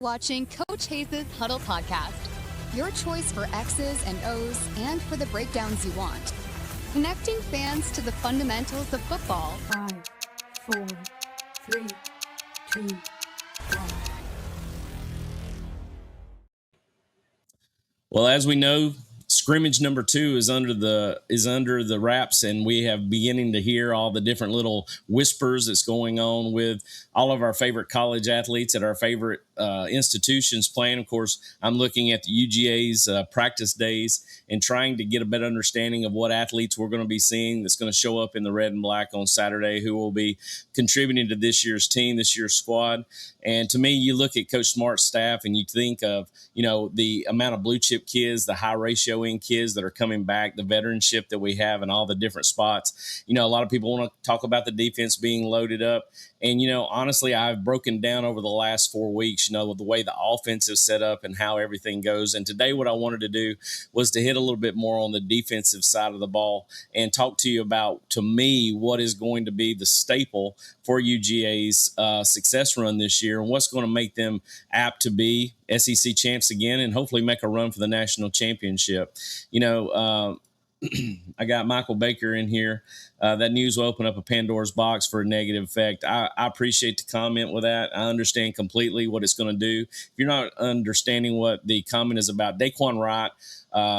Watching Coach Hayes' Huddle podcast, your choice for X's and O's and for the breakdowns you want. Connecting fans to the fundamentals of football. 5, 4, 3, 2, 1. Well, as we know, scrimmage number 2 is under the wraps, and we have beginning to hear all the different little whispers that's going on with all of our favorite college athletes at our favorite institutions playing. Of course, I'm looking at the UGA's practice days and trying to get a better understanding of what athletes we're going to be seeing that's going to show up in the red and black on Saturday, who will be contributing to this year's team, this year's squad. And to me, you look at Coach Smart's staff and you think of, the amount of blue chip kids, the high ratio in kids that are coming back, the veteranship that we have in all the different spots. A lot of people want to talk about the defense being loaded up. And, honestly, I've broken down over the last 4 weeks, the way the offense is set up and how everything goes. And today what I wanted to do was to hit a little bit more on the defensive side of the ball and talk to you about, to me, what is going to be the staple for UGA's success run this year and what's going to make them apt to be SEC champs again and hopefully make a run for the national championship. I got Michael Baker in here. That news will open up a Pandora's box for a negative effect. I appreciate the comment with that. I understand completely what it's going to do. If you're not understanding what the comment is about, Daquan Wright,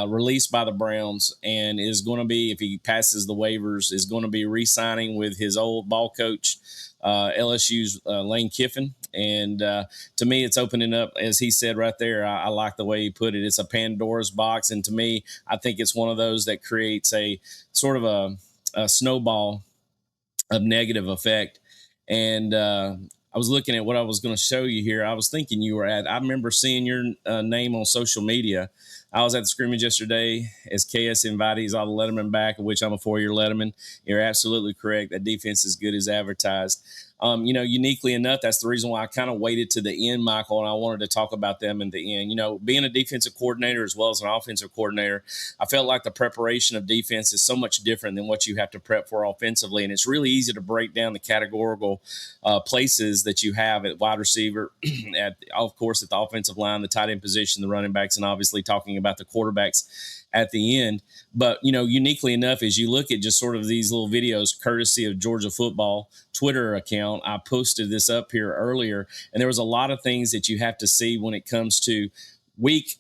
released by the Browns, and is going to be, if he passes the waivers, is going to be re-signing with his old ball coach, LSU's Lane Kiffin. And to me, it's opening up, as he said right there. I like the way he put it. It's a Pandora's box. And to me, I think it's one of those that creates a sort of a snowball of negative effect. And I was looking at what I was going to show you here. I was thinking you were I remember seeing your name on social media. I was at the scrimmage yesterday as KS invitees, all the Letterman back, of which I'm a 4-year Letterman. You're absolutely correct. That defense is good as advertised. Uniquely enough, that's the reason why I kind of waited to the end, Michael, and I wanted to talk about them in the end. Being a defensive coordinator as well as an offensive coordinator, I felt like the preparation of defense is so much different than what you have to prep for offensively, and it's really easy to break down the categorical places that you have at wide receiver, of course, at the offensive line, the tight end position, the running backs, and obviously talking about the quarterbacks at the end. But, uniquely enough, as you look at just sort of these little videos, courtesy of Georgia Football Twitter account, I posted this up here earlier, and there was a lot of things that you have to see when it comes to week,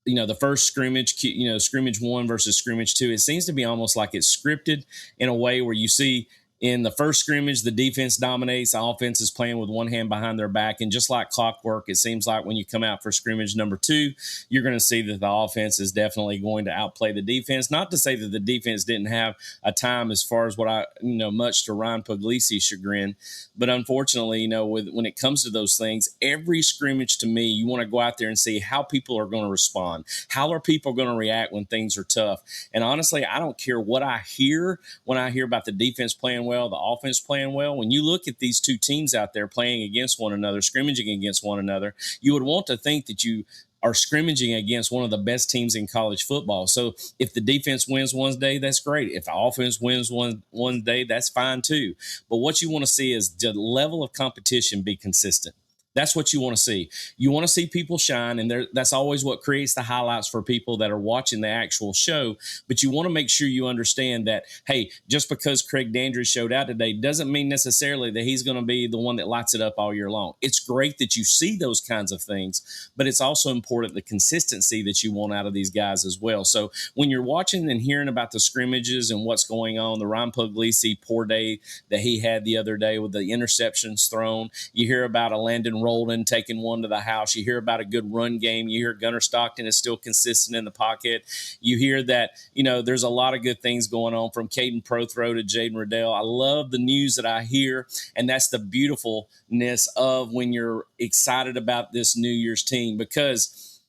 the first scrimmage, scrimmage 1 versus scrimmage 2. It seems to be almost like it's scripted in a way where you see in the first scrimmage, the defense dominates. The offense is playing with one hand behind their back. And just like clockwork, it seems like when you come out for scrimmage number 2, you're going to see that the offense is definitely going to outplay the defense. Not to say that the defense didn't have a time as far as much to Ryan Puglisi's chagrin. But unfortunately, when it comes to those things, every scrimmage to me, you want to go out there and see how people are going to respond. How are people going to react when things are tough? And honestly, I don't care what I hear when I hear about the defense playing well, the offense playing well. When you look at these two teams out there playing against one another, scrimmaging against one another, you would want to think that you are scrimmaging against one of the best teams in college football. So if the defense wins one day, that's great. If the offense wins one day, that's fine too. But what you want to see is the level of competition be consistent. That's what you want to see. You want to see people shine, and that's always what creates the highlights for people that are watching the actual show. But you want to make sure you understand that, hey, just because Craig Dandridge showed out today doesn't mean necessarily that he's going to be the one that lights it up all year long. It's great that you see those kinds of things, but it's also important the consistency that you want out of these guys as well. So when you're watching and hearing about the scrimmages and what's going on, the Ryan Puglisi poor day that he had the other day with the interceptions thrown, you hear about a Landon Rolden taking one to the house. You hear about a good run game. You hear Gunnar Stockton is still consistent in the pocket. You hear that, there's a lot of good things going on from Caden Prothrow to Jaden Riddell. I love the news that I hear, and that's the beautifulness of when you're excited about this New Year's team, because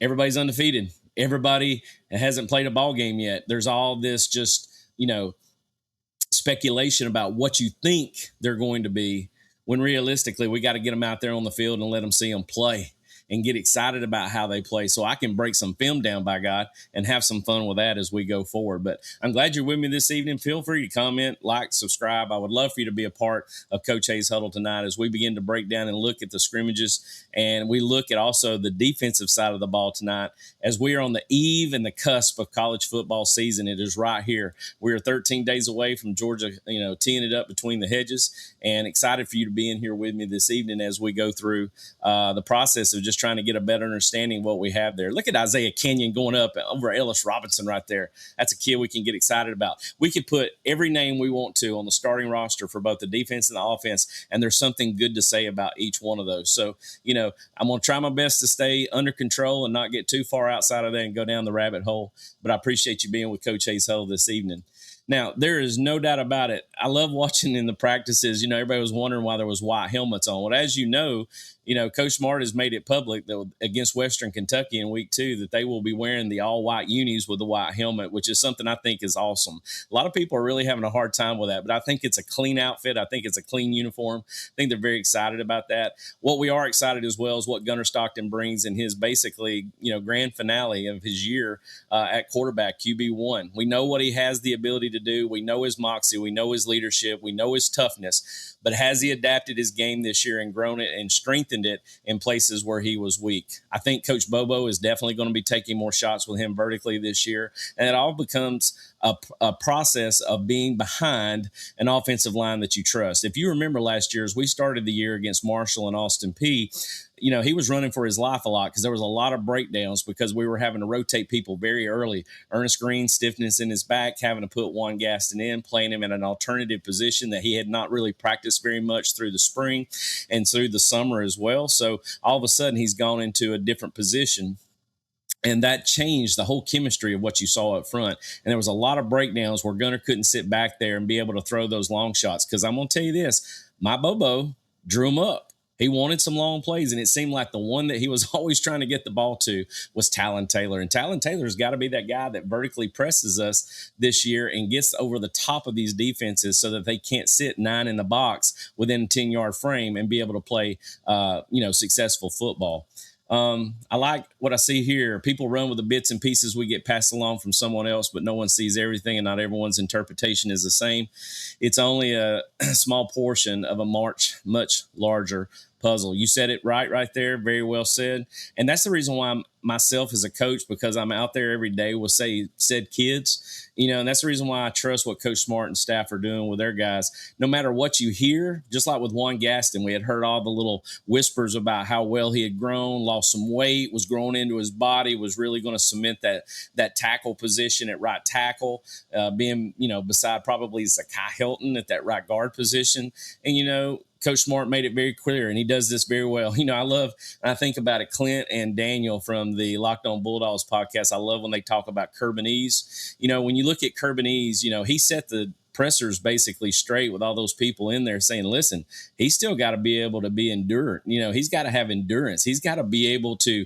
everybody's undefeated. Everybody hasn't played a ball game yet. There's all this just, speculation about what you think they're going to be, when realistically we got to get them out there on the field and let them see them play. and get excited about how they play so I can break some film down, by God, and have some fun with that as we go forward. But I'm glad you're with me this evening. Feel free to comment, like, subscribe. I would love for you to be a part of Coach Hayes' Huddle tonight as we begin to break down and look at the scrimmages, and we look at also the defensive side of the ball tonight as we are on the eve and the cusp of college football season. It is right here. We are 13 days away from Georgia, teeing it up between the hedges, and excited for you to be in here with me this evening as we go through the process of just trying to get a better understanding of what we have there. Look at Isaiah Kenyon going up over Ellis Robinson right there. That's a kid we can get excited about. We could put every name we want to on the starting roster for both the defense and the offense, and there's something good to say about each one of those. So, I'm going to try my best to stay under control and not get too far outside of that and go down the rabbit hole. But I appreciate you being with Coach Hayes Huddle this evening. Now, there is no doubt about it. I love watching in the practices. Everybody was wondering why there was white helmets on. Well, as you know, Coach Smart has made it public that against Western Kentucky in week 2 that they will be wearing the all-white unis with the white helmet, which is something I think is awesome. A lot of people are really having a hard time with that, but I think it's a clean outfit. I think it's a clean uniform. I think they're very excited about that. What we are excited as well is what Gunnar Stockton brings in his basically, grand finale of his year at quarterback, QB1. We know what he has the ability to do. We know his moxie. We know his leadership. We know his toughness. But has he adapted his game this year and grown it and strengthened it in places where he was weak? I think Coach Bobo is definitely going to be taking more shots with him vertically this year. And it all becomes a process of being behind an offensive line that you trust. If you remember last year, as we started the year against Marshall and Austin Peay, he was running for his life a lot because there was a lot of breakdowns because we were having to rotate people very early. Ernest Green, stiffness in his back, having to put Juan Gaston in, playing him in an alternative position that he had not really practiced very much through the spring and through the summer as well. So all of a sudden he's gone into a different position. And that changed the whole chemistry of what you saw up front. And there was a lot of breakdowns where Gunnar couldn't sit back there and be able to throw those long shots. Because I'm going to tell you this, my Bobo drew him up. He wanted some long plays, and it seemed like the one that he was always trying to get the ball to was Talon Taylor. And Talon Taylor's got to be that guy that vertically presses us this year and gets over the top of these defenses so that they can't sit 9 in the box within a 10-yard frame and be able to play, successful football. I like what I see here. People run with the bits and pieces we get passed along from someone else, but no one sees everything, and not everyone's interpretation is the same. It's only a small portion of a much larger puzzle. You said it right there. Very well said. And that's the reason why myself as a coach, because I'm out there every day with said kids, and that's the reason why I trust what Coach Smart and staff are doing with their guys. No matter what you hear, just like with Juan Gaston, we had heard all the little whispers about how well he had grown, lost some weight, was growing into his body, was really going to cement that tackle position at right tackle, being, beside probably Zakai Hilton at that right guard position. And, Coach Smart made it very clear, and he does this very well. I think about it, Clint and Daniel from the Locked On Bulldogs podcast. I love when they talk about Curbanese. When you look at Curbanese, he set the pressers basically straight with all those people in there saying, listen, he's still got to be able to be endurant. He's got to have endurance. He's got to be able to,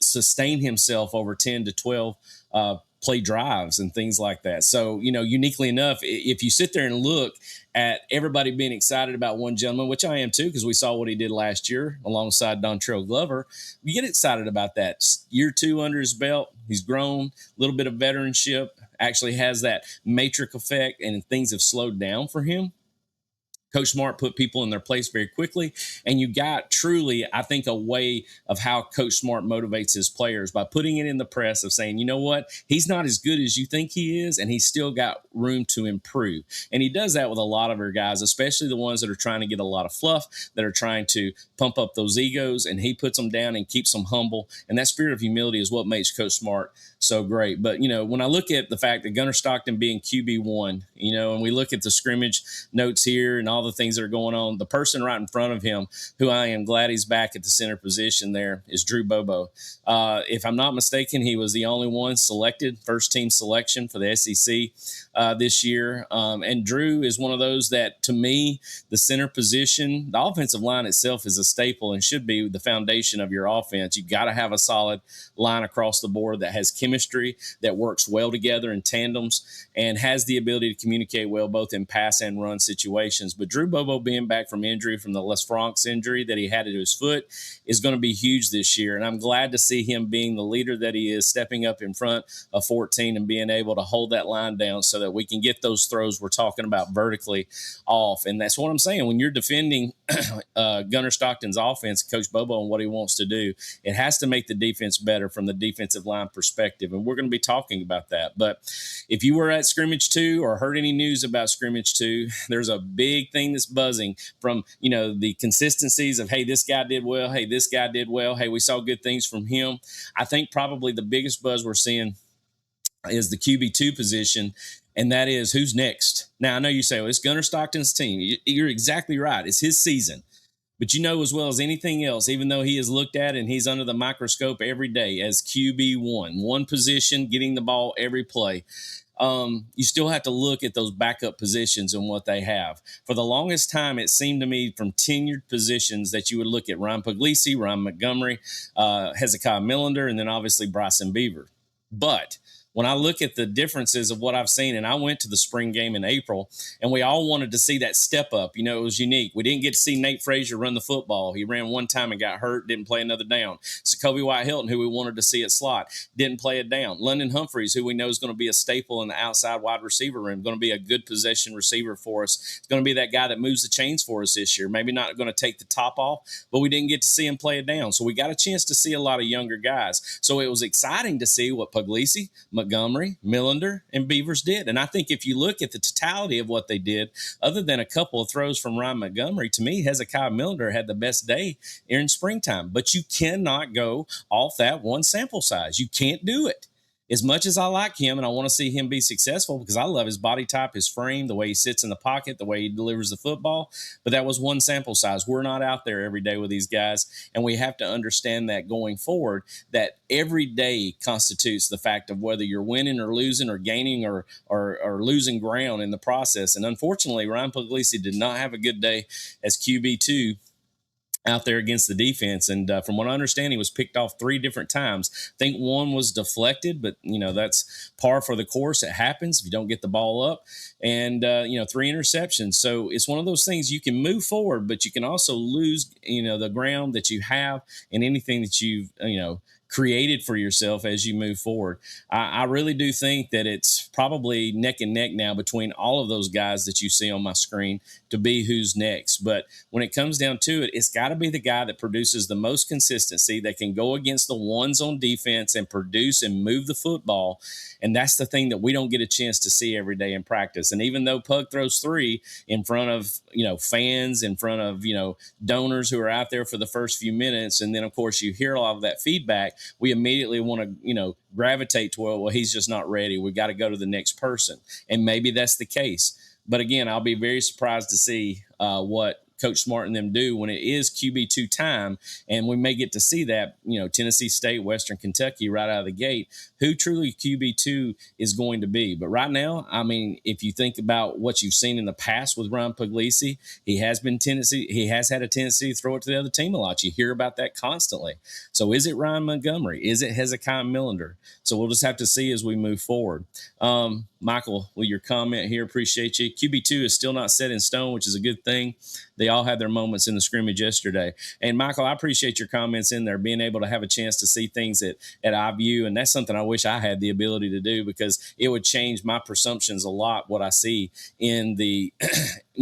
sustain himself over 10 to 12 play drives and things like that. So, uniquely enough, if you sit there and look at everybody being excited about one gentleman, which I am too, because we saw what he did last year alongside Dontrell Glover, we get excited about that. Year 2 under his belt, he's grown, a little bit of veteranship, actually has that matrix effect, and things have slowed down for him. Coach Smart put people in their place very quickly, and you got truly, I think, a way of how Coach Smart motivates his players by putting it in the press of saying, you know what, he's not as good as you think he is, and he's still got room to improve. And he does that with a lot of our guys, especially the ones that are trying to get a lot of fluff, that are trying to pump up those egos, and he puts them down and keeps them humble. And that spirit of humility is what makes Coach Smart so great. But, when I look at the fact that Gunnar Stockton being QB1, and we look at the scrimmage notes here and all the things that are going on, the person right in front of him, who I am glad he's back at the center position there, is Drew Bobo. If I'm not mistaken, he was the only one selected, first team selection for the SEC this year. And Drew is one of those that, to me, the center position, the offensive line itself is a staple and should be the foundation of your offense. You got to have a solid line across the board that has chemistry, that works well together in tandems, and has the ability to communicate well both in pass and run situations. But Drew Bobo being back from injury, from the Les Francs injury that he had to his foot, is going to be huge this year. And I'm glad to see him being the leader that he is, stepping up in front of 14 and being able to hold that line down so that we can get those throws we're talking about vertically off. And that's what I'm saying. When you're defending Gunnar Stockton's offense, Coach Bobo, and what he wants to do, it has to make the defense better from the defensive line perspective. And we're going to be talking about that. But if you were at scrimmage 2 or heard any news about scrimmage 2, there's a big thing that's buzzing from, the consistencies of, hey, this guy did well. Hey, this guy did well. Hey, we saw good things from him. I think probably the biggest buzz we're seeing is the QB2 position, and that is who's next. Now, I know you say, well, it's Gunnar Stockton's team. You're exactly right. It's his season. But you know as well as anything else, even though he is looked at and he's under the microscope every day as QB1, one position, getting the ball every play, you still have to look at those backup positions and what they have. For the longest time, it seemed to me from tenured positions that you would look at Ryan Puglisi, Ryan Montgomery, Hezekiah Millender, and then obviously Bryson Beaver. But when I look at the differences of what I've seen, and I went to the spring game in April, and we all wanted to see that step up. It was unique. We didn't get to see Nate Frazier run the football. He ran one time and got hurt, didn't play another down. Jacoby White-Hilton, who we wanted to see at slot, didn't play it down. London Humphreys, who we know is going to be a staple in the outside wide receiver room, going to be a good possession receiver for us. It's going to be that guy that moves the chains for us this year. Maybe not going to take the top off, but we didn't get to see him play it down. So we got a chance to see a lot of younger guys. So it was exciting to see what Puglisi, Montgomery, Millender, and Beavers did. And I think if you look at the totality of what they did, other than a couple of throws from Ryan Montgomery, to me, Hezekiah Millender had the best day in springtime. But you cannot go off that one sample size. You can't do it. As much as I like him and I want to see him be successful because I love his body type, his frame, the way he sits in the pocket, the way he delivers the football, but that was one sample size. We're not out there every day with these guys, and we have to understand that going forward, that every day constitutes the fact of whether you're winning or losing or gaining or losing ground in the process. And unfortunately, Ryan Puglisi did not have a good day as QB2 out there against the defense. And from what I understand, he was picked off 3 different times. I think one was deflected, but, that's par for the course. It happens if you don't get the ball up. And, 3 interceptions. So it's one of those things you can move forward, but you can also lose, the ground that you have and anything that you've, created for yourself as you move forward. I really do think that it's probably neck and neck now between all of those guys that you see on my screen to be who's next. But when it comes down to it, it's got to be the guy that produces the most consistency, that can go against the ones on defense and produce and move the football. And that's the thing that we don't get a chance to see every day in practice. And even though Pug throws 3 in front of, fans, in front of, donors who are out there for the first few minutes, and then, of course, you hear a lot of that feedback, we immediately want to, gravitate to, well, he's just not ready. We've got to go to the next person. And maybe that's the case. But again, I'll be very surprised to see what Coach Smart and them do when it is QB2 time. And we may get to see that, Tennessee State, Western Kentucky right out of the gate, who truly QB2 is going to be. But right now, I mean, if you think about what you've seen in the past with Ryan Puglisi, he has had a tendency to throw it to the other team a lot. You hear about that constantly. So is it Ryan Montgomery? Is it Hezekiah Millender? So we'll just have to see as we move forward. Michael, with your comment here, appreciate you. QB2 is still not set in stone, which is a good thing. They all had their moments in the scrimmage yesterday. And Michael, I appreciate your comments in there, being able to have a chance to see things at IView. And that's something I wish I had the ability to do, because it would change my presumptions a lot, what I see in the,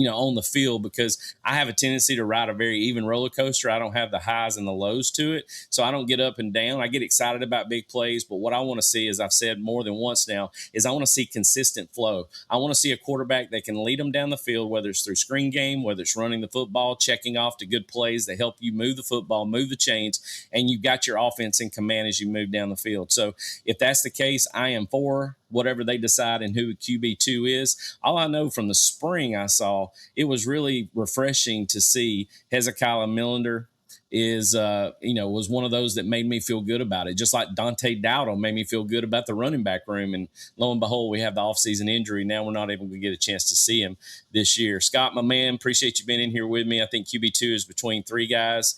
on the field, because I have a tendency to ride a very even roller coaster. I don't have the highs and the lows to it. So I don't get up and down. I get excited about big plays. But what I want to see, as I've said more than once now, is I want to see consistent flow. I want to see a quarterback that can lead them down the field, whether it's through screen game, whether it's running the football, checking off to good plays that help you move the football, move the chains, and you've got your offense in command as you move down the field. So if that's the case, I am for whatever they decide and who QB2 is. All I know from the spring I saw, it was really refreshing to see Hezekiah Millender was one of those that made me feel good about it. Just like Dante Dowdle made me feel good about the running back room. And lo and behold, we have the offseason injury. Now we're not able to get a chance to see him this year. Scott, my man, appreciate you being in here with me. I think QB2 is between 3 guys.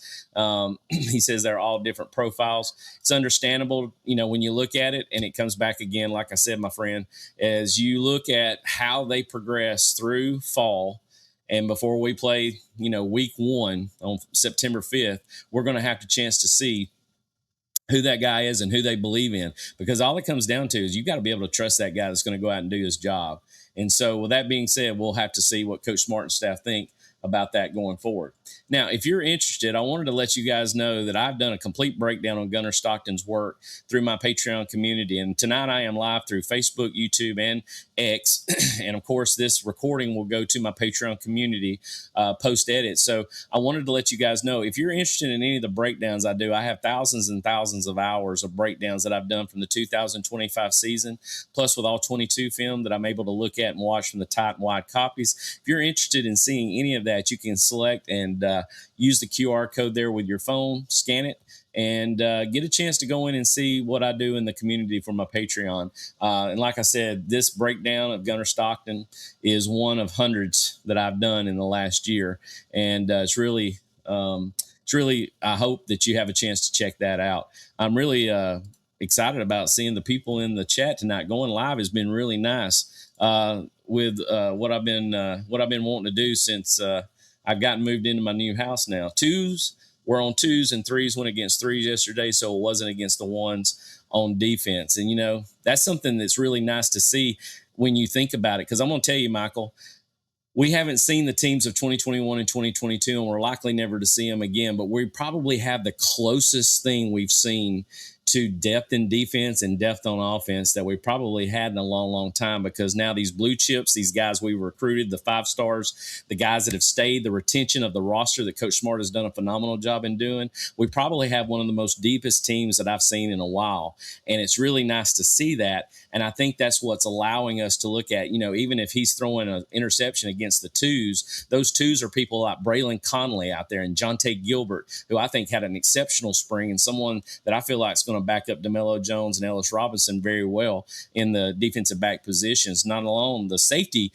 He says they're all different profiles. It's understandable, when you look at it, and it comes back again, like I said, my friend, as you look at how they progress through fall And before we play, week 1 on September 5th, we're going to have the chance to see who that guy is and who they believe in, because all it comes down to is you got to be able to trust that guy that's going to go out and do his job. And so with that being said, we'll have to see what Coach Smart and staff think about that going forward. Now, if you're interested, I wanted to let you guys know that I've done a complete breakdown on Gunnar Stockton's work through my Patreon community. And tonight I am live through Facebook, YouTube, and X. And of course, this recording will go to my Patreon community post-edit. So I wanted to let you guys know, if you're interested in any of the breakdowns I do, I have thousands and thousands of hours of breakdowns that I've done from the 2025 season, plus with all 22 film that I'm able to look at and watch from the tight and wide copies. If you're interested in seeing any of that, you can select and use the QR code there with your phone, scan it, and get a chance to go in and see what I do in the community for my Patreon. And like I said, this breakdown of Gunnar Stockton is one of hundreds that I've done in the last year. And it's really, I hope that you have a chance to check that out. I'm really excited about seeing the people in the chat tonight. Going live has been really nice with what I've been wanting to do since I've gotten moved into my new house now. We're on 2s and 3s, went against 3s yesterday, so it wasn't against the 1s on defense. And, that's something that's really nice to see when you think about it. Because I'm going to tell you, Michael, we haven't seen the teams of 2021 and 2022, and we're likely never to see them again. But we probably have the closest thing we've seen to depth in defense and depth on offense that we probably had in a long, long time, because now these blue chips, these guys we recruited, the 5 stars, the guys that have stayed, the retention of the roster that Coach Smart has done a phenomenal job in doing, we probably have one of the most deepest teams that I've seen in a while. And it's really nice to see that. And I think that's what's allowing us to look at, even if he's throwing an interception against the 2s, those 2s are people like Braylon Conley out there and Jonte Gilbert, who I think had an exceptional spring, and someone that I feel like is going to back up DeMelo Jones and Ellis Robinson very well in the defensive back positions. Not alone the safety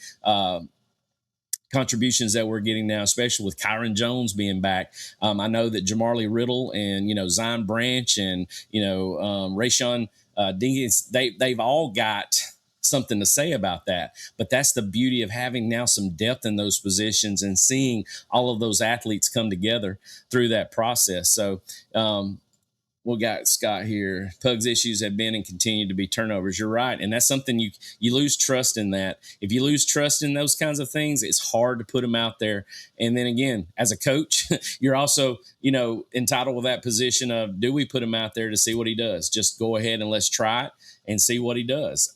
contributions that we're getting now, especially with Kyron Jones being back. I know that Jamarly Riddle and, Zion Branch and, Rayshawn Dinkins, they've all got something to say about that. But that's the beauty of having now some depth in those positions and seeing all of those athletes come together through that process. So, we got Scott here. Pug's issues have been and continue to be turnovers. You're right. And that's something you lose trust in that. If you lose trust in those kinds of things, it's hard to put them out there. And then again, as a coach, you're also, entitled with that position of, do we put him out there to see what he does? Just go ahead and let's try it and see what he does.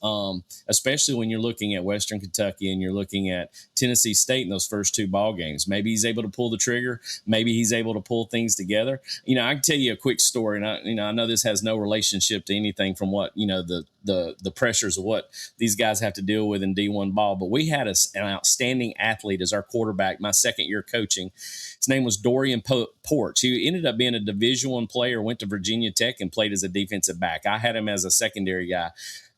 Especially when you're looking at Western Kentucky and you're looking at Tennessee State in those first 2 ball games. Maybe he's able to pull the trigger. Maybe he's able to pull things together. I can tell you a quick story, and I know this has no relationship to anything from what, the pressures of what these guys have to deal with in D1 ball. But we had an outstanding athlete as our quarterback my second year coaching. His name was Dorian Porch. He ended up being a Division I player, went to Virginia Tech and played as a defensive back. I had him as a secondary guy.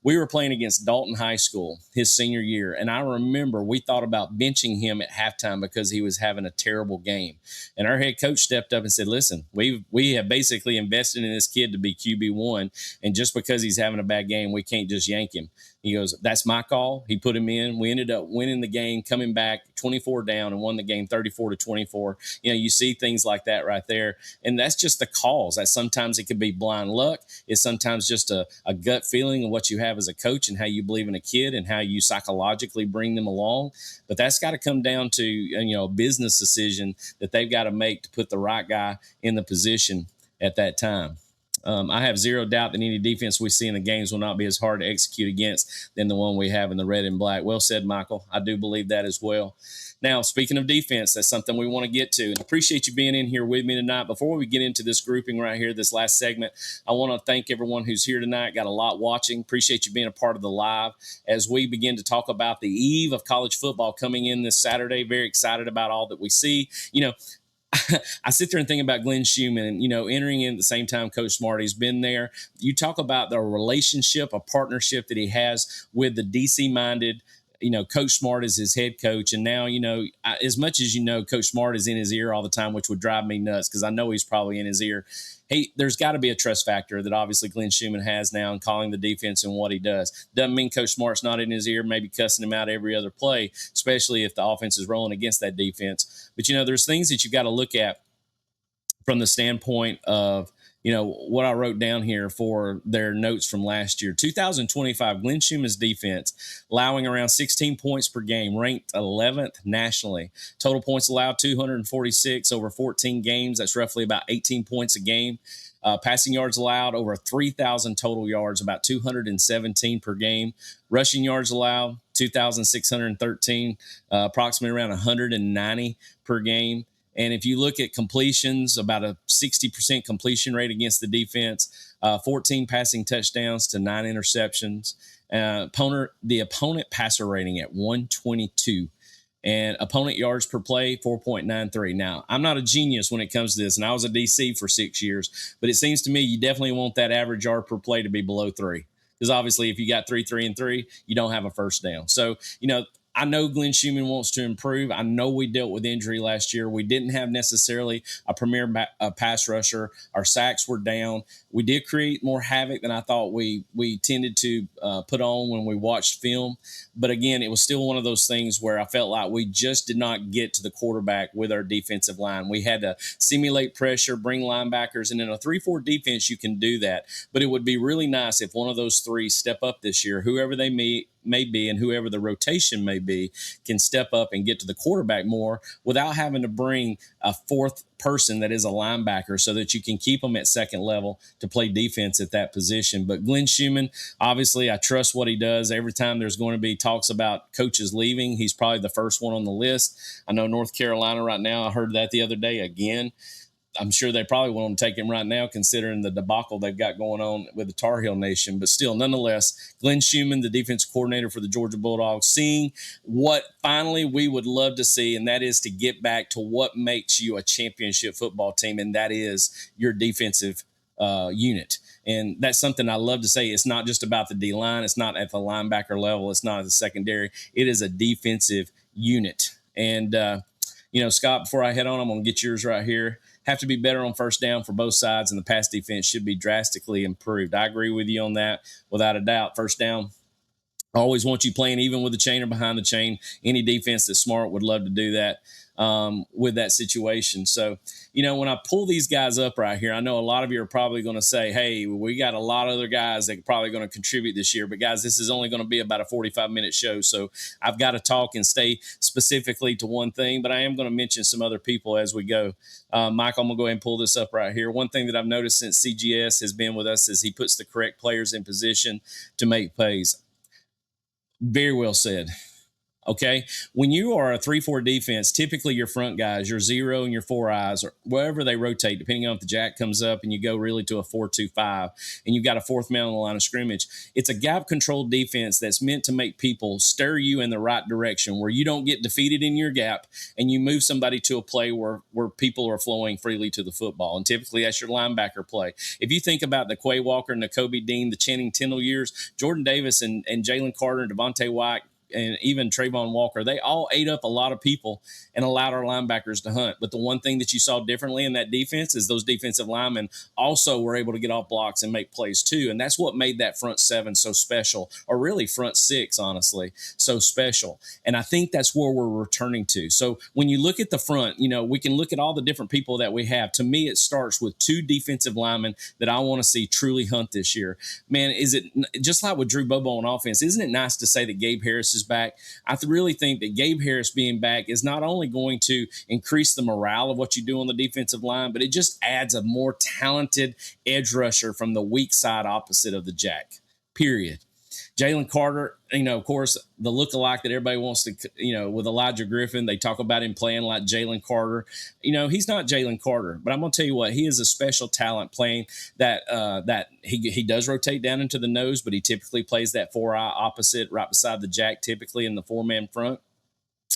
We were playing against Dalton High School his senior year, and I remember we thought about benching him at halftime because he was having a terrible game. And our head coach stepped up and said, listen, we have basically invested in this kid to be QB1, and just because he's having a bad game, we can't just yank him. He goes, that's my call. He put him in. We ended up winning the game, coming back 24 down and won the game 34-24. You see things like that right there. And that's just the calls. That sometimes it could be blind luck. It's sometimes just a gut feeling of what you have as a coach and how you believe in a kid and how you psychologically bring them along. But that's got to come down to, a business decision that they've got to make to put the right guy in the position at that time. I have zero doubt that any defense we see in the games will not be as hard to execute against than the one we have in the red and black. Well said, Michael. I do believe that as well. Now, speaking of defense, that's something we want to get to. And I appreciate you being in here with me tonight. Before we get into this grouping right here, this last segment, I want to thank everyone who's here tonight. Got a lot watching. Appreciate you being a part of the live as we begin to talk about the eve of college football coming in this Saturday. Very excited about all that we see. I sit there and think about Glenn Schumann, entering in at the same time Coach Smarty's been there. You talk about the relationship, a partnership that he has with the DC-minded, Coach Smart is his head coach. And now, as much as Coach Smart is in his ear all the time, which would drive me nuts because I know he's probably in his ear. Hey, there's got to be a trust factor that obviously Glenn Schumann has now in calling the defense and what he does. Doesn't mean Coach Smart's not in his ear, maybe cussing him out every other play, especially if the offense is rolling against that defense. But, there's things that you've got to look at from the standpoint of, what I wrote down here for their notes from last year. 2025, Glenn Schumann's defense, allowing around 16 points per game, ranked 11th nationally. Total points allowed, 246 over 14 games. That's roughly about 18 points a game. Passing yards allowed, over 3,000 total yards, about 217 per game. Rushing yards allowed, 2,613, approximately around 190 per game. And if you look at completions, about a 60% completion rate against the defense, 14 passing touchdowns to 9 interceptions. The opponent passer rating at 122. And opponent yards per play, 4.93. Now, I'm not a genius when it comes to this, and I was a DC for 6 years, but it seems to me you definitely want that average yard per play to be below 3. Because obviously, if you got 3, 3, and 3, you don't have a first down. So, I know Glenn Schumann wants to improve. I know we dealt with injury last year. We didn't have necessarily a premier pass rusher. Our sacks were down. We did create more havoc than I thought we tended to put on when we watched film. But again, it was still one of those things where I felt like we just did not get to the quarterback with our defensive line. We had to simulate pressure, bring linebackers, and in a 3-4 defense, you can do that. But it would be really nice if one of those three step up this year, whoever they may be and whoever the rotation may be, can step up and get to the quarterback more without having to bring a fourth person that is a linebacker so that you can keep them at second level to play defense at that position. But Glenn Schumann, obviously, I trust what he does. Every time there's going to be talks about coaches leaving, he's probably the first one on the list. I know North Carolina right now, I heard that the other day again. I'm sure they probably want to take him right now, considering the debacle they've got going on with the Tar Heel Nation. But still, nonetheless, Glenn Schumann, the defensive coordinator for the Georgia Bulldogs, seeing what finally we would love to see, and that is to get back to what makes you a championship football team, and that is your defensive unit. And that's something I love to say. It's not just about the D-line. It's not at the linebacker level. It's not at the secondary. It is a defensive unit. And, Scott, before I head on, I'm going to get yours right here. Have to be better on first down for both sides, and the pass defense should be drastically improved. I agree with you on that without a doubt. First down, I always want you playing even with the chain or behind the chain. Any defense that's smart would love to do that with that situation. So, when I pull these guys up right here, I know a lot of you are probably going to say, hey, we got a lot of other guys that are probably going to contribute this year. But, guys, this is only going to be about a 45-minute show. So I've got to talk and stay specifically to one thing. But I am going to mention some other people as we go. Mike, I'm going to go ahead and pull this up right here. One thing that I've noticed since CGS has been with us is he puts the correct players in position to make plays. Very well said. Okay. When you are a 3-4 defense, typically your front guys, your 0 and your 4 eyes, or wherever they rotate, depending on if the jack comes up and you go really to a 4-2-5 and you've got a fourth man on the line of scrimmage. It's a gap controlled defense that's meant to make people stir you in the right direction where you don't get defeated in your gap and you move somebody to a play where people are flowing freely to the football. And typically that's your linebacker play. If you think about the Quay Walker, Nakobe Dean, the Channing Tindall years, Jordan Davis and Jalen Carter and Devontae White, and even Trayvon Walker, they all ate up a lot of people and allowed our linebackers to hunt. But the one thing that you saw differently in that defense is those defensive linemen also were able to get off blocks and make plays too. And that's what made that front 7 so special, or really front 6, honestly, so special. And I think that's where we're returning to. So when you look at the front, we can look at all the different people that we have. To me, it starts with 2 defensive linemen that I want to see truly hunt this year. Man, is it just like with Drew Bobo on offense? Isn't it nice to say that Gabe Harris is back? I really think that Gabe Harris being back is not only going to increase the morale of what you do on the defensive line, but it just adds a more talented edge rusher from the weak side opposite of the jack, period. Jalen Carter, of course, the lookalike that everybody wants to, with Elijah Griffin, they talk about him playing like Jalen Carter. He's not Jalen Carter, but I'm going to tell you what, he is a special talent playing that he does rotate down into the nose, but he typically plays that 4-eye opposite right beside the jack, typically in the 4-man front.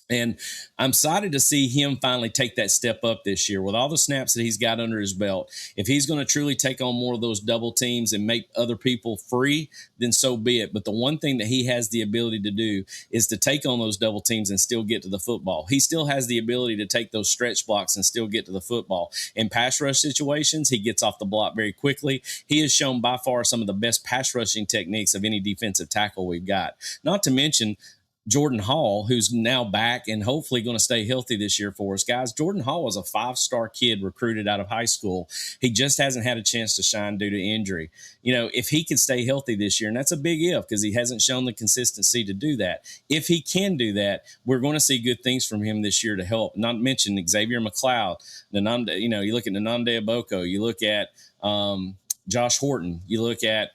And I'm excited to see him finally take that step up this year with all the snaps that he's got under his belt. If he's going to truly take on more of those double teams and make other people free, then so be it. But the one thing that he has the ability to do is to take on those double teams and still get to the football. He still has the ability to take those stretch blocks and still get to the football. In pass rush situations, he gets off the block very quickly. He has shown by far some of the best pass rushing techniques of any defensive tackle we've got. Not to mention Jordan Hall, who's now back and hopefully going to stay healthy this year for us. Guys, Jordan Hall was a 5-star kid recruited out of high school. He just hasn't had a chance to shine due to injury. If he could stay healthy this year, and that's a big if because he hasn't shown the consistency to do that. If he can do that, we're going to see good things from him this year to help. Not to mention Xavier McLeod, you look at Nanande Aboko, you look at Josh Horton, you look at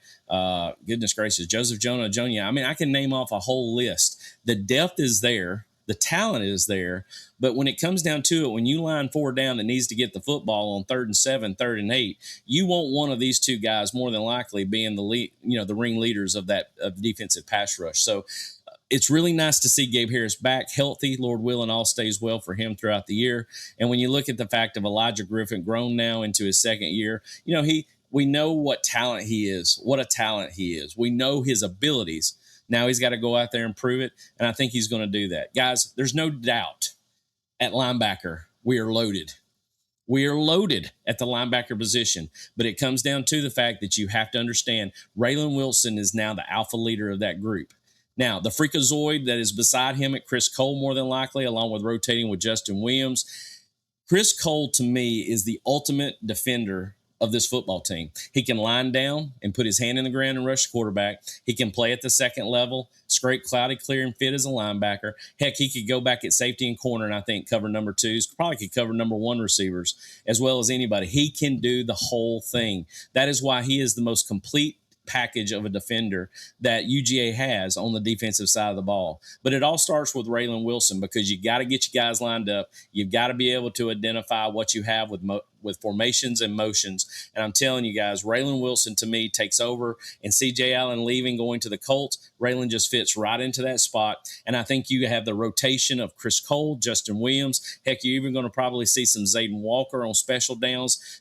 goodness gracious, Joseph Jonah Jr. I mean, I can name off a whole list. The depth is there. The talent is there. But when it comes down to it, when you line 4 down that needs to get the football on 3rd and 7, 3rd and 8, you want one of these two guys more than likely being the ring leaders of that defensive pass rush. So it's really nice to see Gabe Harris back healthy. Lord willing, all stays well for him throughout the year. And when you look at the fact of Elijah Griffin grown now into his 2nd year, we know what talent he is, what a talent he is. We know his abilities. Now he's got to go out there and prove it, and I think he's going to do that. Guys, there's no doubt at linebacker we are loaded. We are loaded at the linebacker position, but it comes down to the fact that you have to understand Raylan Wilson is now the alpha leader of that group. Now, the freakazoid that is beside him at Chris Cole, more than likely, along with rotating with Justin Williams. Chris Cole, to me, is the ultimate defender of this football team. He can line down and put his hand in the ground and rush the quarterback. He can play at the 2nd level, scrape, cloudy, clear, and fit as a linebacker. Heck, he could go back at safety and corner and I think cover number 2s. Probably could cover number 1 receivers as well as anybody. He can do the whole thing. That is why he is the most complete package of a defender that UGA has on the defensive side of the ball. But it all starts with Raylan Wilson because you got to get you guys lined up. You've got to be able to identify what you have with formations and motions. And I'm telling you guys, Raylan Wilson to me takes over, and CJ Allen leaving, going to the Colts. Raylan just fits right into that spot. And I think you have the rotation of Chris Cole, Justin Williams. Heck, you're even going to probably see some Zayden Walker on special downs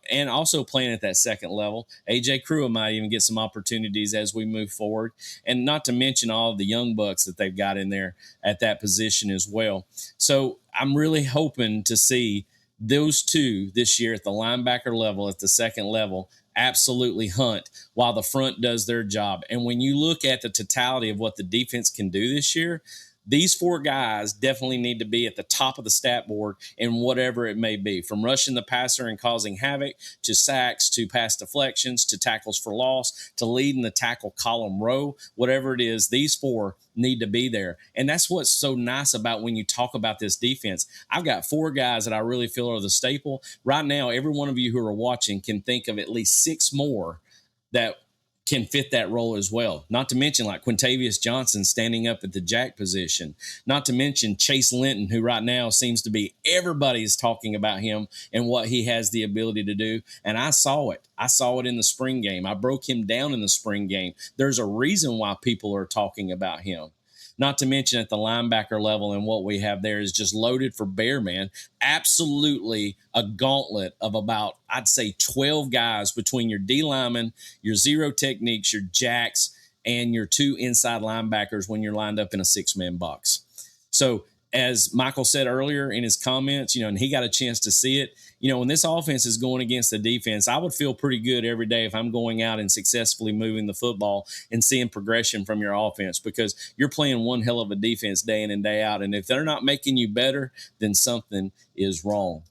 and also playing at that 2nd level. AJ Crua might even get some opportunities as we move forward. And not to mention all of the young bucks that they've got in there at that position as well. So I'm really hoping to see those two this year at the linebacker level, at the 2nd level, absolutely hunt while the front does their job. And when you look at the totality of what the defense can do this year, these 4 guys definitely need to be at the top of the stat board in whatever it may be, from rushing the passer and causing havoc to sacks to pass deflections to tackles for loss to leading the tackle column row. Whatever it is, these 4 need to be there. And that's what's so nice about when you talk about this defense. I've got 4 guys that I really feel are the staple. Right now, every one of you who are watching can think of at least 6 more that can fit that role as well. Not to mention like Quintavious Johnson standing up at the jack position. Not to mention Chase Linton, who right now seems to be everybody's talking about him and what he has the ability to do. And I saw it. I saw it in the spring game. I broke him down in the spring game. There's a reason why people are talking about him. Not to mention at the linebacker level, and what we have there is just loaded for bear, man. Absolutely a gauntlet of about, I'd say, 12 guys between your D linemen, your zero techniques, your jacks, and your 2 inside linebackers when you're lined up in a 6-man box. So as Michael said earlier in his comments, and he got a chance to see it, when this offense is going against the defense, I would feel pretty good every day if I'm going out and successfully moving the football and seeing progression from your offense, because you're playing one hell of a defense day in and day out. And if they're not making you better, then something is wrong.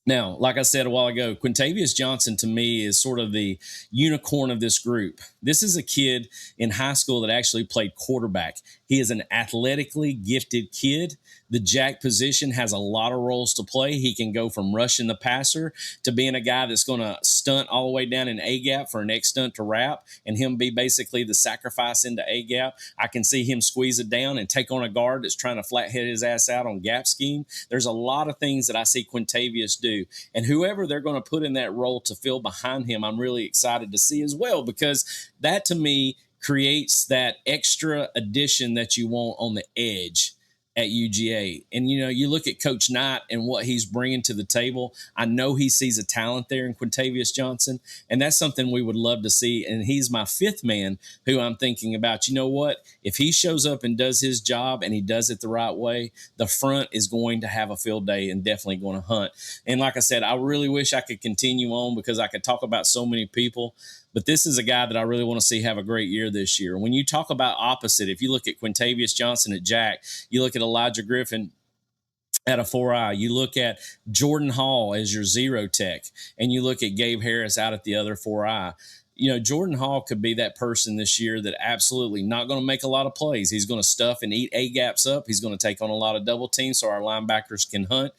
Now, like I said a while ago, Quintavious Johnson to me is sort of the unicorn of this group. This is a kid in high school that actually played quarterback. He is an athletically gifted kid. The jack position has a lot of roles to play. He can go from rushing the passer to being a guy that's going to stunt all the way down in A-gap for an next stunt to wrap, and him be basically the sacrifice into A-gap. I can see him squeeze it down and take on a guard that's trying to flathead his ass out on gap scheme. There's a lot of things that I see Quintavious do, and whoever they're going to put in that role to fill behind him, I'm really excited to see as well, because that to me creates that extra addition that you want on the edge at UGA. And, you look at Coach Knight and what he's bringing to the table. I know he sees a talent there in Quintavious Johnson, and that's something we would love to see. And he's my fifth man who I'm thinking about. You know what? If he shows up and does his job and he does it the right way, the front is going to have a field day and definitely going to hunt. And like I said, I really wish I could continue on because I could talk about so many people. But this is a guy that I really want to see have a great year this year. When you talk about opposite, if you look at Quintavious Johnson at Jack, you look at Elijah Griffin at a 4-eye, you look at Jordan Hall as your zero tech, and you look at Gabe Harris out at the other 4-eye. Jordan Hall could be that person this year that absolutely not going to make a lot of plays. He's going to stuff and eat A-gaps up. He's going to take on a lot of double teams so our linebackers can hunt.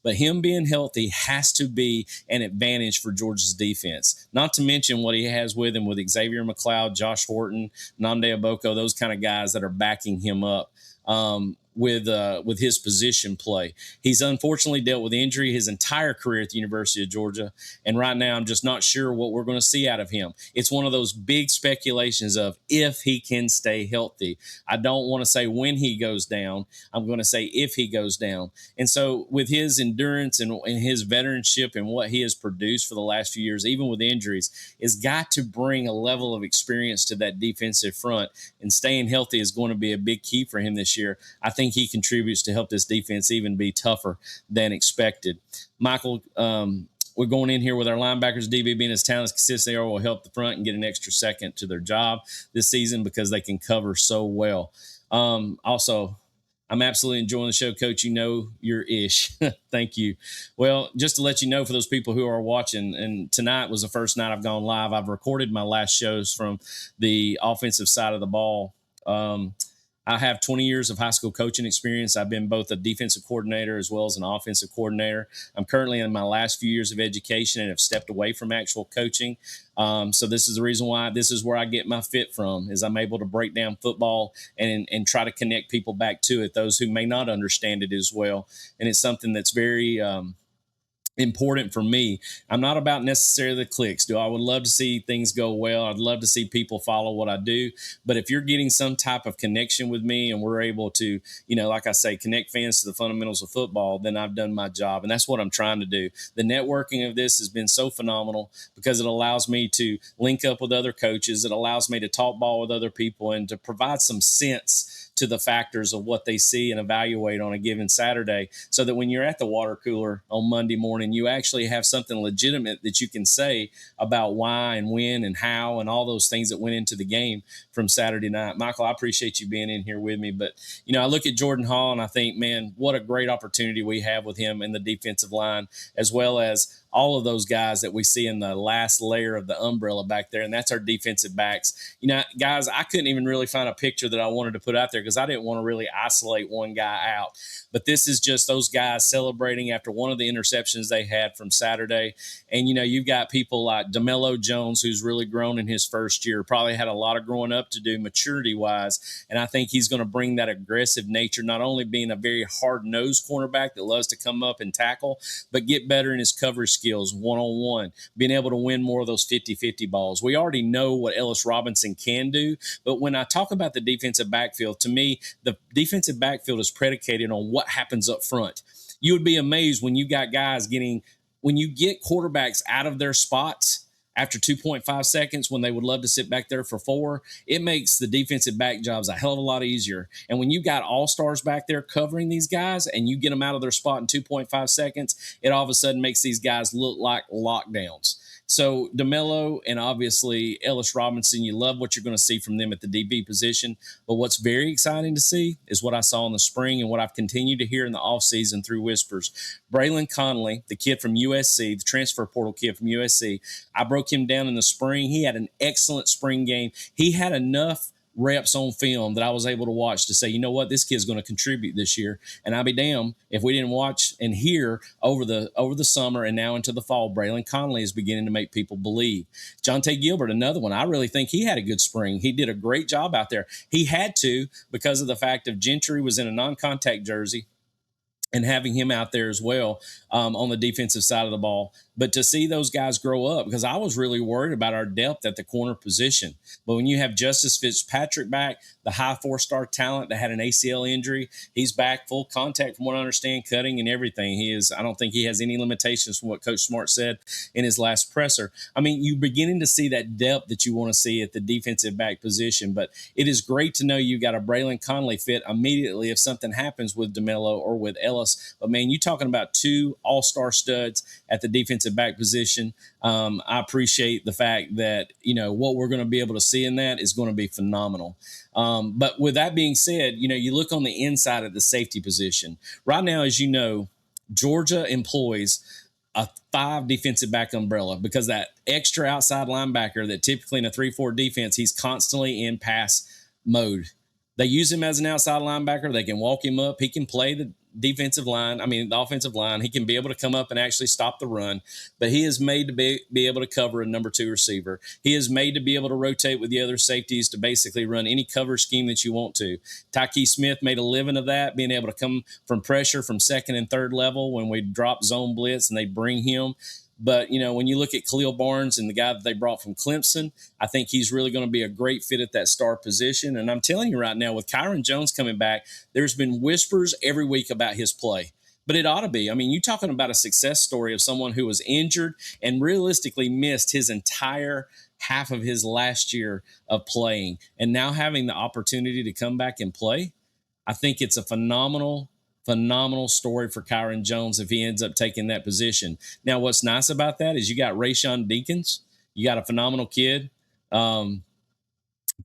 But him being healthy has to be an advantage for Georgia's defense. Not to mention what he has with him with Xavier McLeod, Josh Horton, Nnamdi Aboko, those kind of guys that are backing him up with his position play. He's unfortunately dealt with injury his entire career at the University of Georgia, and right now I'm just not sure what we're going to see out of him. It's one of those big speculations of if he can stay healthy. I don't want to say when he goes down. I'm going to say if he goes down. And so with his endurance and his veteranship and what he has produced for the last few years, even with injuries, has got to bring a level of experience to that defensive front, and staying healthy is going to be a big key for him this year. I think he contributes to help this defense even be tougher than expected. Michael, we're going in here with our linebackers, DB being as talented as consistent they are, will help the front and get an extra second to their job this season because they can cover so well. Also, I'm absolutely enjoying the show, Coach. You're ish. Thank you. Well, just to let you know for those people who are watching, and tonight was the first night I've gone live. I've recorded my last shows from the offensive side of the ball. I have 20 years of high school coaching experience. I've been both a defensive coordinator as well as an offensive coordinator. I'm currently in my last few years of education and have stepped away from actual coaching. So this is the reason why this is where I get my fit from, is I'm able to break down football and try to connect people back to it, those who may not understand it as well. And it's something that's very important for me. I'm not about necessarily the clicks. I would love to see things go well. I'd love to see people follow what I do. But if you're getting some type of connection with me and we're able to, like I say, connect fans to the fundamentals of football, then I've done my job. And that's what I'm trying to do. The networking of this has been so phenomenal because it allows me to link up with other coaches. It allows me to talk ball with other people and to provide some sense to the factors of what they see and evaluate on a given Saturday, so that when you're at the water cooler on Monday morning, you actually have something legitimate that you can say about why and when and how and all those things that went into the game from Saturday night. Michael, I appreciate you being in here with me. But, I look at Jordan Hall and I think, man, what a great opportunity we have with him in the defensive line, as well as all of those guys that we see in the last layer of the umbrella back there, and that's our defensive backs. Guys, I couldn't even really find a picture that I wanted to put out there because I didn't want to really isolate one guy out. But this is just those guys celebrating after one of the interceptions they had from Saturday. And, you've got people like DeMello Jones, who's really grown in his first year, probably had a lot of growing up to do maturity-wise. And I think he's going to bring that aggressive nature, not only being a very hard-nosed cornerback that loves to come up and tackle, but get better in his coverage skills one-on-one, being able to win more of those 50-50 balls. We already know what Ellis Robinson can do, but when I talk about the defensive backfield, to me, the defensive backfield is predicated on what happens up front. You would be amazed when you got guys when you get quarterbacks out of their spots after 2.5 seconds when they would love to sit back there for 4, it makes the defensive back jobs a hell of a lot easier. And when you've got all-stars back there covering these guys and you get them out of their spot in 2.5 seconds, it all of a sudden makes these guys look like lockdowns. So DeMello and obviously Ellis Robinson, you love what you're going to see from them at the DB position. But what's very exciting to see is what I saw in the spring and what I've continued to hear in the offseason through whispers. Braylon Conley, the kid from USC, the transfer portal kid from USC, I broke him down in the spring. He had an excellent spring game. He had enough reps on film that I was able to watch to say, you know what, this kid's going to contribute this year. And I'll be damned if we didn't watch and hear over the summer and now into the fall. Braylon Conley is beginning to make people believe. Jonte Gilbert, another one. I really think he had a good spring. He did a great job out there. He had to, because of the fact of Gentry was in a non-contact jersey, and having him out there as well on the defensive side of the ball. But to see those guys grow up, because I was really worried about our depth at the corner position. But when you have Justice Fitzpatrick back, the high 4-star talent that had an ACL injury, he's back full contact from what I understand, cutting and everything. I don't think he has any limitations from what Coach Smart said in his last presser. I mean, you're beginning to see that depth that you want to see at the defensive back position. But it is great to know you got a Braylon Conley fit immediately if something happens with DeMello or with Ellis. But man, you're talking about two all-star studs at the defensive back position. I appreciate the fact that, what we're going to be able to see in that is going to be phenomenal. But with that being said, you look on the inside of the safety position. Right now, as you know, Georgia employs a 5 defensive back umbrella because that extra outside linebacker that typically in a 3-4 defense, he's constantly in pass mode. They use him as an outside linebacker. They can walk him up. He can play the the offensive line. He can be able to come up and actually stop the run, but he is made to be able to cover a number 2 receiver. He is made to be able to rotate with the other safeties to basically run any cover scheme that you want to. Tyke Smith made a living of that, being able to come from pressure from second and third level when we drop zone blitz and they bring him. But, when you look at Khalil Barnes and the guy that they brought from Clemson, I think he's really going to be a great fit at that star position. And I'm telling you right now, with Kyron Jones coming back, there's been whispers every week about his play. But it ought to be. I mean, you're talking about a success story of someone who was injured and realistically missed his entire half of his last year of playing. And now having the opportunity to come back and play, I think it's a phenomenal story for Kyron Jones if he ends up taking that position. Now, what's nice about that is you got Rayshawn Dinkins. You got a phenomenal kid from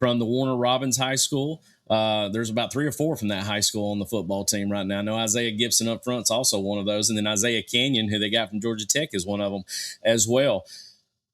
the Warner Robins High School. There's about 3 or 4 from that high school on the football team right now. I know Isaiah Gibson up front is also one of those. And then Isaiah Canyon, who they got from Georgia Tech, is one of them as well.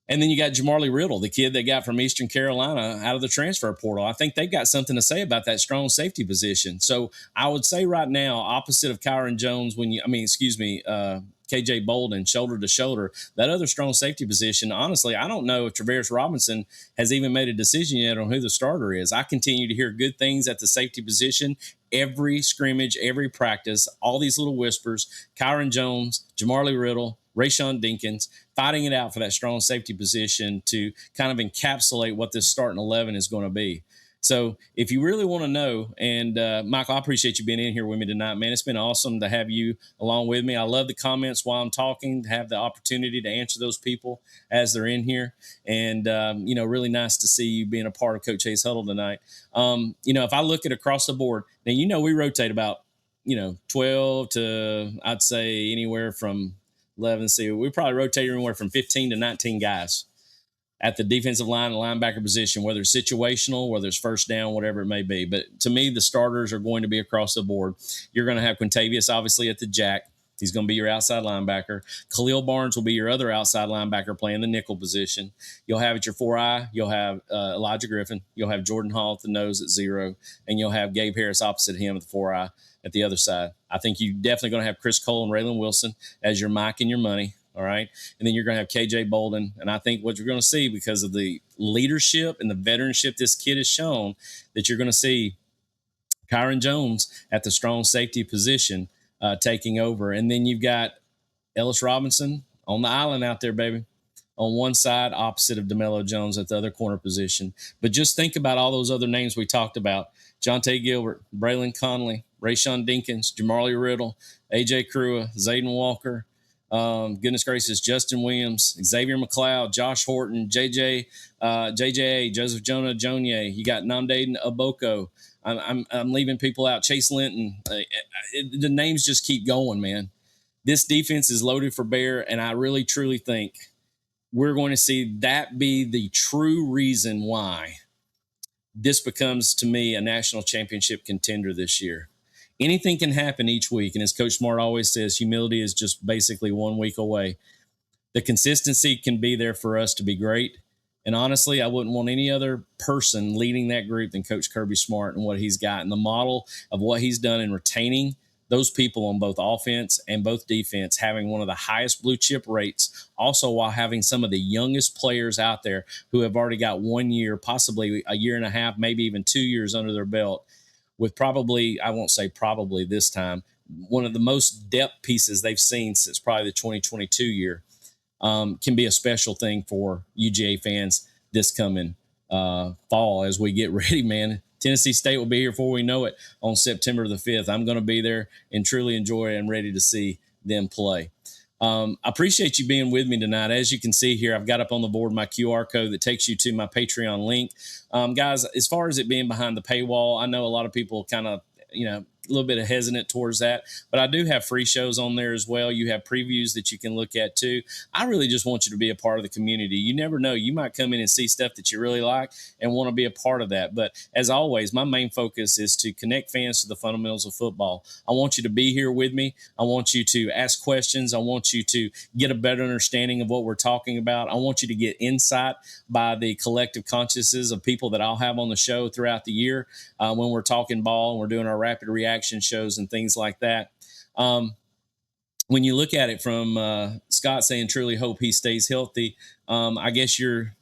And then you got Jamarly Riddle, the kid they got from Eastern Carolina out of the transfer portal. I think they've got something to say about that strong safety position. So I would say right now, opposite of Kyron Jones, KJ Bolden, shoulder to shoulder, that other strong safety position, honestly, I don't know if Travaris Robinson has even made a decision yet on who the starter is. I continue to hear good things at the safety position. Every scrimmage, every practice, all these little whispers, Kyron Jones, Jamarly Riddle, Rayshawn Dinkins, fighting it out for that strong safety position to kind of encapsulate what this starting 11 is going to be. So if you really want to know, and Michael, I appreciate you being in here with me tonight, man. It's been awesome to have you along with me. I love the comments while I'm talking, to have the opportunity to answer those people as they're in here. And, really nice to see you being a part of Coach Hayes Huddle tonight. If I look at across the board, now, we rotate about, 12 to, I'd say, anywhere from 11. See, we probably rotate anywhere from 15 to 19 guys at the defensive line and linebacker position, whether it's situational, whether it's first down, whatever it may be. But to me, the starters are going to be across the board. You're going to have Quintavious, obviously, at the jack. He's going to be your outside linebacker. Khalil Barnes will be your other outside linebacker playing the nickel position. You'll have at your 4-eye, you'll have Elijah Griffin. You'll have Jordan Hall at the nose at 0. And you'll have Gabe Harris opposite him at the 4-eye at the other side. I think you're definitely going to have Chris Cole and Raylan Wilson as your Mike and your money. All right. And then you're going to have KJ Bolden. And I think what you're going to see, because of the leadership and the veteranship this kid has shown, that you're going to see Kyron Jones at the strong safety position taking over. And then you've got Ellis Robinson on the island out there, baby, on one side, opposite of DeMello Jones at the other corner position. But just think about all those other names we talked about: Jonte Gilbert, Braylon Conley, Rayshawn Dinkins, Jamarly Riddle, A.J. Crua, Zayden Walker, goodness gracious, Justin Williams, Xavier McLeod, Josh Horton, JJ, Joseph Jonah Jonier. You got Namdaden Aboko. I'm leaving people out. Chase Linton. The names just keep going, man. This defense is loaded for bear, and I really, truly think we're going to see that be the true reason why this becomes, to me, a national championship contender this year. Anything can happen each week. And as Coach Smart always says, humility is just basically 1 week away. The consistency can be there for us to be great. And honestly, I wouldn't want any other person leading that group than Coach Kirby Smart and what he's got, and the model of what he's done in retaining those people on both offense and both defense, having one of the highest blue chip rates, also while having some of the youngest players out there who have already got 1 year, possibly a year and a half, maybe even 2 years under their belt, with probably, I won't say probably this time, one of the most depth pieces they've seen since probably the 2022 year. can be a special thing for UGA fans this coming fall as we get ready, man. Tennessee State will be here before we know it on September the 5th. I'm going to be there and truly enjoy it and ready to see them play. I appreciate you being with me tonight. As you can see here, I've got up on the board my QR code that takes you to my Patreon link. Guys, as far as it being behind the paywall, I know a lot of people kind of, a little bit hesitant towards that, but I do have free shows on there as well. You have previews that you can look at too. I really just want you to be a part of the community. You never know. You might come in and see stuff that you really like and want to be a part of that. But as always, my main focus is to connect fans to the fundamentals of football. I want you to be here with me. I want you to ask questions. I want you to get a better understanding of what we're talking about. I want you to get insight by the collective consciousnesses of people that I'll have on the show throughout the year when we're talking ball and we're doing our rapid reaction shows and things like that. When you look at it from Scott saying, truly hope he stays healthy. I guess you're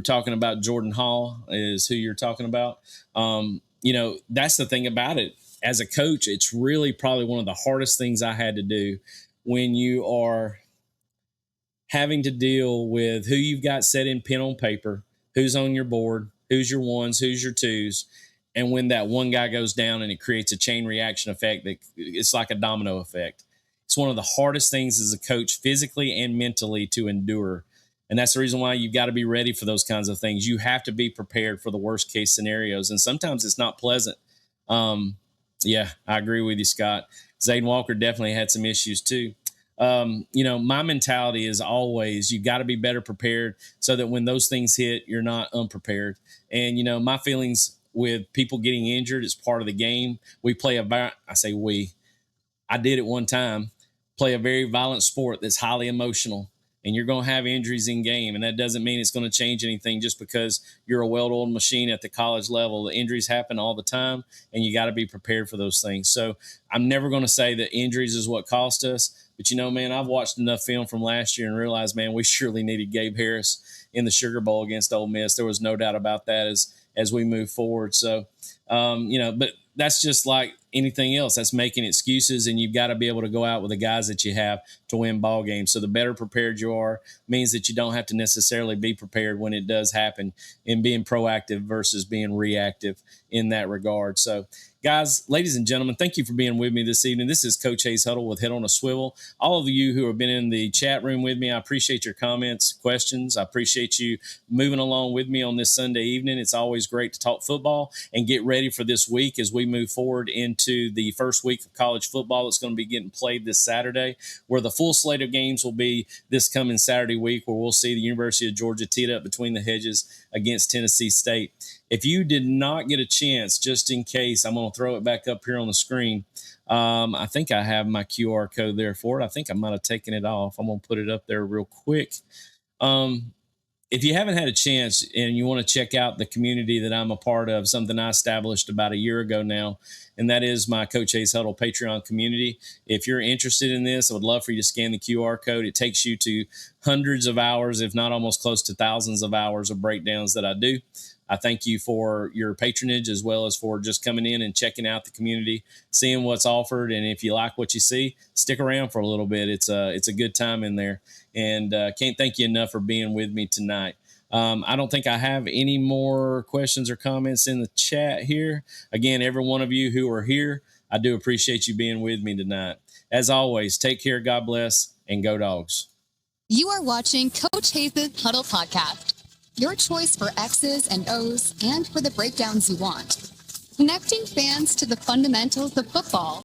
talking about Jordan Hall is who you're talking about. That's the thing about it. As a coach, it's really probably one of the hardest things I had to do when you are having to deal with who you've got set in pen on paper, who's on your board, who's your ones, who's your twos. And when that one guy goes down and it creates a chain reaction effect, that it's like a domino effect. It's one of the hardest things as a coach, physically and mentally, to endure. And that's the reason why you've got to be ready for those kinds of things. You have to be prepared for the worst case scenarios. And sometimes it's not pleasant. Yeah, I agree with you, Scott. Zayden Walker definitely had some issues too. My mentality is always, you got to be better prepared so that when those things hit, you're not unprepared. And, my feelings with people getting injured is part of the game. I did it one time, play a very violent sport that's highly emotional, and you're going to have injuries in game. And that doesn't mean it's going to change anything just because you're a well-oiled machine at the college level. The injuries happen all the time, and you got to be prepared for those things. So I'm never going to say that injuries is what cost us. But, man, I've watched enough film from last year and realized, man, we surely needed Gabe Harris in the Sugar Bowl against Ole Miss. There was no doubt about that as we move forward. So, but that's just like anything else. That's making excuses, and you've got to be able to go out with the guys that you have to win ball games. So the better prepared you are means that you don't have to necessarily be prepared when it does happen, in being proactive versus being reactive in that regard. So, guys, ladies and gentlemen, thank you for being with me this evening. This is Coach Hayes Hudl with Head on a Swivel. All of you who have been in the chat room with me, I appreciate your comments, questions. I appreciate you moving along with me on this Sunday evening. It's always great to talk football and get ready for this week as we move forward into the first week of college football that's going to be getting played this Saturday, where the full slate of games will be this coming Saturday week, where we'll see the University of Georgia teed up between the hedges against Tennessee State. If you did not get a chance, just in case, I'm going to throw it back up here on the screen. I think I have my QR code there for it. I think I might have taken it off. I'm going to put it up there real quick. If you haven't had a chance and you want to check out the community that I'm a part of, something I established about a year ago now, and that is my Coach Hayes Hudl Patreon community. If you're interested in this, I would love for you to scan the QR code. It takes you to hundreds of hours, if not almost close to thousands of hours of breakdowns that I do. I thank you for your patronage, as well as for just coming in and checking out the community, seeing what's offered. And if you like what you see, stick around for a little bit. It's a good time in there. And can't thank you enough for being with me tonight. I don't think I have any more questions or comments in the chat here. Again, every one of you who are here, I do appreciate you being with me tonight. As always, take care, God bless, and go Dogs. You are watching Coach Hayes' Hudl Podcast, your choice for X's and O's and for the breakdowns you want. Connecting fans to the fundamentals of football.